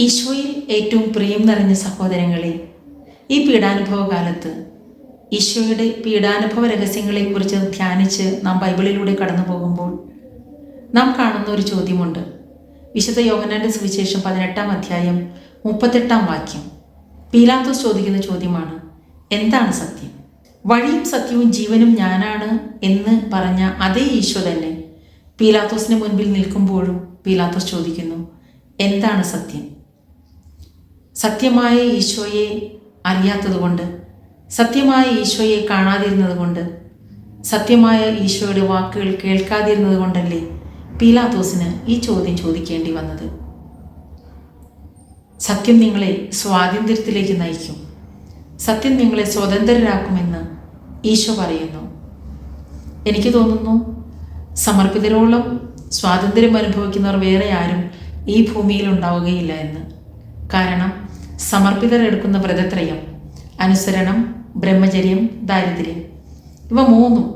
ഈശോയിൽ ഏറ്റവും പ്രിയം നിറഞ്ഞ സഹോദരങ്ങളെ, ഈ പീഡാനുഭവ കാലത്ത് ഈശോയുടെ പീഡാനുഭവ രഹസ്യങ്ങളെക്കുറിച്ച് ധ്യാനിച്ച് നാം ബൈബിളിലൂടെ കടന്നു പോകുമ്പോൾ നാം കാണുന്ന ഒരു ചോദ്യമുണ്ട്. വിശുദ്ധ യോഹന്നാന്റെ സുവിശേഷം 18-ാം അധ്യായം 38-ാം വാക്യം. പീലാത്തോസ് ചോദിക്കുന്ന ചോദ്യമാണ്, എന്താണ് സത്യം? വഴിയും സത്യവും ജീവനും ഞാനാണ് എന്ന് പറഞ്ഞ അതേ ഈശോ തന്നെ പീലാത്തോസിന് മുൻപിൽ നിൽക്കുമ്പോഴും പീലാത്തോസ് ചോദിക്കുന്നു, എന്താണ് സത്യം? സത്യമായ ഈശോയെ അറിയാത്തതുകൊണ്ട്, സത്യമായ ഈശോയെ കാണാതിരുന്നതുകൊണ്ട്, സത്യമായ ഈശോയുടെ വാക്കുകൾ കേൾക്കാതിരുന്നത് കൊണ്ടല്ലേ പീലാത്തോസിന് ഈ ചോദ്യം ചോദിക്കേണ്ടി വന്നത്. സത്യം നിങ്ങളെ സ്വാതന്ത്ര്യത്തിലേക്ക് നയിക്കും. സത്യം നിങ്ങളെ സ്വതന്ത്രരാക്കുമെന്ന് ഈശോ പറയുന്നു. എനിക്ക് തോന്നുന്നു സമർപ്പിതരോളം സ്വാതന്ത്ര്യം അനുഭവിക്കുന്നവർ വേറെ ആരും ഈ ഭൂമിയിൽ ഉണ്ടാവുകയില്ല എന്ന്. കാരണം സമർപ്പിതർ എടുക്കുന്ന വ്രതത്രയം, അനുസരണം, ബ്രഹ്മചര്യം, ദാരിദ്ര്യം, ഇവ മൂന്നും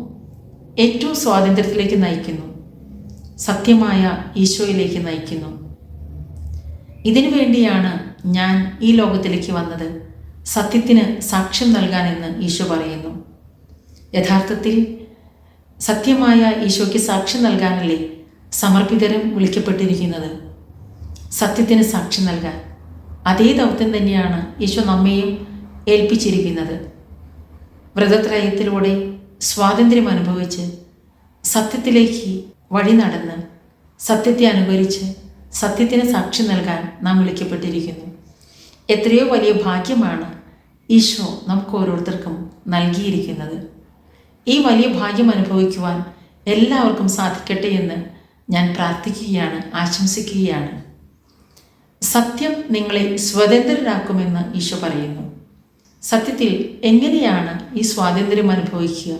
ഏറ്റവും സ്വാതന്ത്ര്യത്തിലേക്ക് നയിക്കുന്നു, സത്യമായ ഈശോയിലേക്ക് നയിക്കുന്നു. ഇതിനു വേണ്ടിയാണ് ഞാൻ ഈ ലോകത്തിലേക്ക് വന്നത്, സത്യത്തിന് സാക്ഷ്യം നൽകാനെന്ന് ഈശോ പറയുന്നു. യഥാർത്ഥത്തിൽ സത്യമായ ഈശോയ്ക്ക് സാക്ഷ്യം നൽകാനല്ലേ സമർപ്പിതരും വിളിക്കപ്പെട്ടിരിക്കുന്നത്, സത്യത്തിന് സാക്ഷ്യം നൽകാൻ. അതേ ദൗത്യം തന്നെയാണ് ഈശോ നമ്മെയും ഏൽപ്പിച്ചിരിക്കുന്നത്. വ്രതത്രയത്തിലൂടെ സ്വാതന്ത്ര്യം അനുഭവിച്ച് സത്യത്തിലേക്ക് വഴി നടന്ന് സത്യത്തെ അനുകരിച്ച് സത്യത്തിന് സാക്ഷ്യം നൽകാൻ നാം വിളിക്കപ്പെട്ടിരിക്കുന്നു. എത്രയോ വലിയ ഭാഗ്യമാണ് ഈശോ നമുക്ക് ഓരോരുത്തർക്കും നൽകിയിരിക്കുന്നത്. ഈ വലിയ ഭാഗ്യം അനുഭവിക്കുവാൻ എല്ലാവർക്കും സാധിക്കട്ടെ എന്ന് ഞാൻ പ്രാർത്ഥിക്കുകയാണ്, ആശംസിക്കുകയാണ്. സത്യം നിങ്ങളെ സ്വതന്ത്രരാക്കുമെന്ന് ഈശോ പറയുന്നു. സത്യത്തിൽ എങ്ങനെയാണ് ഈ സ്വാതന്ത്ര്യം അനുഭവിക്കുക?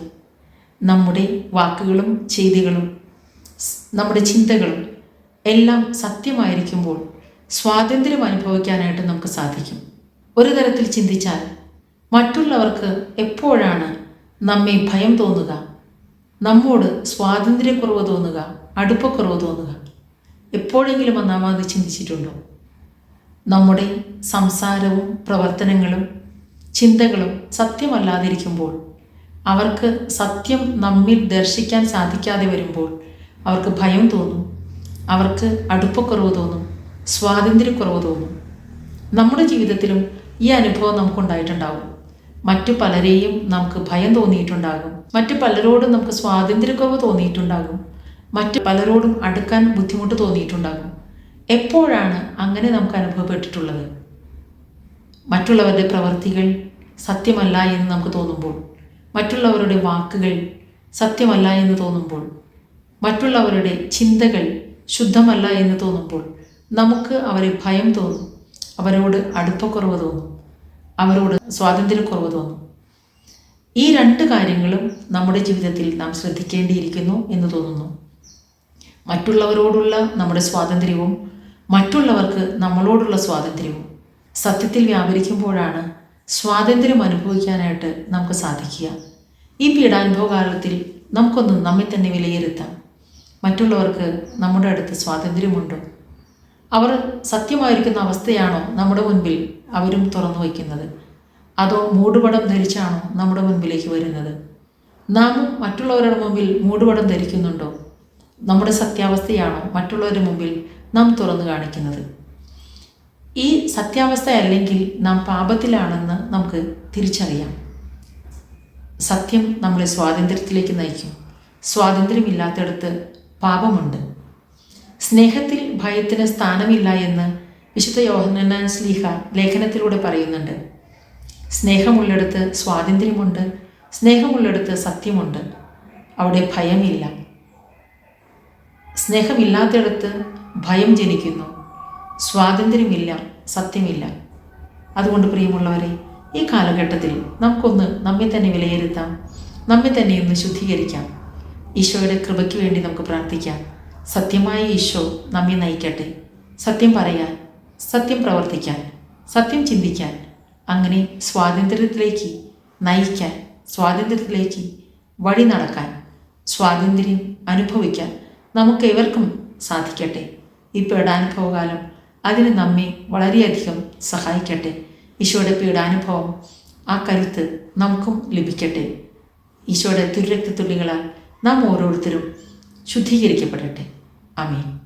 നമ്മുടെ വാക്കുകളും ചെയ്തികളും നമ്മുടെ ചിന്തകളും എല്ലാം സത്യമായിരിക്കുമ്പോൾ സ്വാതന്ത്ര്യം അനുഭവിക്കാനായിട്ട് നമുക്ക് സാധിക്കും. ഒരു തരത്തിൽ ചിന്തിച്ചാൽ മറ്റുള്ളവർക്ക് എപ്പോഴാണ് നമ്മെ ഭയം തോന്നുക, നമ്മോട് സ്വാതന്ത്ര്യക്കുറവ് തോന്നുക, അടുപ്പക്കുറവ് തോന്നുക? എപ്പോഴെങ്കിലും നാം അത് ചിന്തിച്ചിട്ടുണ്ടോ? നമ്മുടെ സംസാരവും പ്രവർത്തനങ്ങളും ചിന്തകളും സത്യമല്ലാതിരിക്കുമ്പോൾ, അവർക്ക് സത്യം നമ്മിൽ ദർശിക്കാൻ സാധിക്കാതെ വരുമ്പോൾ അവർക്ക് ഭയം തോന്നും, അവർക്ക് അടുപ്പക്കുറവ് തോന്നും, സ്വാതന്ത്ര്യക്കുറവ് തോന്നും. നമ്മുടെ ജീവിതത്തിലും ഈ അനുഭവം നമുക്കുണ്ടായിട്ടുണ്ടാവും. മറ്റു പലരെയും നമുക്ക് ഭയം തോന്നിയിട്ടുണ്ടാകും, മറ്റു പലരോടും നമുക്ക് സ്വാതന്ത്ര്യക്കുറവ് തോന്നിയിട്ടുണ്ടാകും, മറ്റു പലരോടും അടുക്കാൻ ബുദ്ധിമുട്ട് തോന്നിയിട്ടുണ്ടാകും. എപ്പോഴാണ് അങ്ങനെ നമുക്ക് അനുഭവപ്പെട്ടിട്ടുള്ളത്? മറ്റുള്ളവരുടെ പ്രവൃത്തികൾ സത്യമല്ല എന്ന് നമുക്ക് തോന്നുമ്പോൾ, മറ്റുള്ളവരുടെ വാക്കുകൾ സത്യമല്ല എന്ന് തോന്നുമ്പോൾ, മറ്റുള്ളവരുടെ ചിന്തകൾ ശുദ്ധമല്ല എന്ന് തോന്നുമ്പോൾ നമുക്ക് അവരെ ഭയം തോന്നും, അവരോട് അടുപ്പക്കുറവ് തോന്നും, അവരോട് സ്വാതന്ത്ര്യക്കുറവ് തോന്നും. ഈ രണ്ട് കാര്യങ്ങളും നമ്മുടെ ജീവിതത്തിൽ നാം ശ്രദ്ധിക്കേണ്ടിയിരിക്കുന്നു എന്ന് തോന്നുന്നു. മറ്റുള്ളവരോടുള്ള നമ്മുടെ സ്വാതന്ത്ര്യവും മറ്റുള്ളവർക്ക് നമ്മളോടുള്ള സ്വാതന്ത്ര്യവും സത്യത്തിൽ വ്യാപരിക്കുമ്പോഴാണ് സ്വാതന്ത്ര്യം അനുഭവിക്കാനായിട്ട് നമുക്ക് സാധിക്കുക. ഈ പീഡാനുഭവ കാലത്തിൽ നമുക്കൊന്ന് നമ്മെ തന്നെ വിലയിരുത്താം. മറ്റുള്ളവർക്ക് നമ്മുടെ അടുത്ത് സ്വാതന്ത്ര്യമുണ്ടോ? അവർ സത്യമായിരിക്കുന്ന അവസ്ഥയാണോ നമ്മുടെ മുൻപിൽ അവരും തുറന്നു വയ്ക്കുന്നത്? അതോ മൂടുപടം ധരിച്ചാണോ നമ്മുടെ മുൻപിലേക്ക് വരുന്നത്? നാമും മറ്റുള്ളവരുടെ മുമ്പിൽ മൂടുപടം ധരിക്കുന്നുണ്ടോ? നമ്മുടെ സത്യാവസ്ഥയാണോ മറ്റുള്ളവരുടെ മുമ്പിൽ നാം തുറന്നു കാണിക്കുന്നത്? ഈ സത്യാവസ്ഥ അല്ലെങ്കിൽ നാം പാപത്തിലാണെന്ന് നമുക്ക് തിരിച്ചറിയാം. സത്യം നമ്മളെ സ്വാതന്ത്ര്യത്തിലേക്ക് നയിക്കും. സ്വാതന്ത്ര്യമില്ലാത്തടത്ത് പാപമുണ്ട്. സ്നേഹത്തിൽ ഭയത്തിന് സ്ഥാനമില്ല എന്ന് വിശുദ്ധ യോഹന്നാൻ ശ്ലീഹ ലേഖനത്തിലൂടെ പറയുന്നുണ്ട്. സ്നേഹമുള്ളിടത്ത് സ്വാതന്ത്ര്യമുണ്ട്, സ്നേഹമുള്ളിടത്ത് സത്യമുണ്ട്, അവിടെ ഭയമില്ല. സ്നേഹമില്ലാത്തിടത്ത് ഭയം ജനിക്കുന്നു, സ്വാതന്ത്ര്യമില്ല, സത്യമില്ല. അതുകൊണ്ട് പ്രിയമുള്ളവരെ, ഈ കാലഘട്ടത്തിൽ നമുക്കൊന്ന് നമ്മെ തന്നെ വിലയിരുത്താം, നമ്മെ തന്നെ ഒന്ന് ശുദ്ധീകരിക്കാം. ഈശോയുടെ കൃപയ്ക്ക് വേണ്ടി നമുക്ക് പ്രാർത്ഥിക്കാം. സത്യമായ ഈശോ നമ്മെ നയിക്കട്ടെ, സത്യം പറയാൻ, സത്യം പ്രവർത്തിക്കാൻ, സത്യം ചിന്തിക്കാൻ, അങ്ങനെ സ്വാതന്ത്ര്യത്തിലേക്ക് നയിക്കാൻ, സ്വാതന്ത്ര്യത്തിലേക്ക് വഴി നടക്കാൻ, സ്വാതന്ത്ര്യം അനുഭവിക്കാൻ നമുക്കേവർക്കും സാധിക്കട്ടെ. ഈ പീഡാനുഭവകാലം അതിന് നമ്മെ വളരെയധികം സഹായിക്കട്ടെ. ഈശോയുടെ പീഡാനുഭവം, ആ കരുത്ത് നമുക്കും ലഭിക്കട്ടെ. ഈശോയുടെ തിരുരക്തത്തുള്ളികളാൽ നാം ഓരോരുത്തരും ശുദ്ധീകരിക്കപ്പെടട്ടെ. ആമേൻ.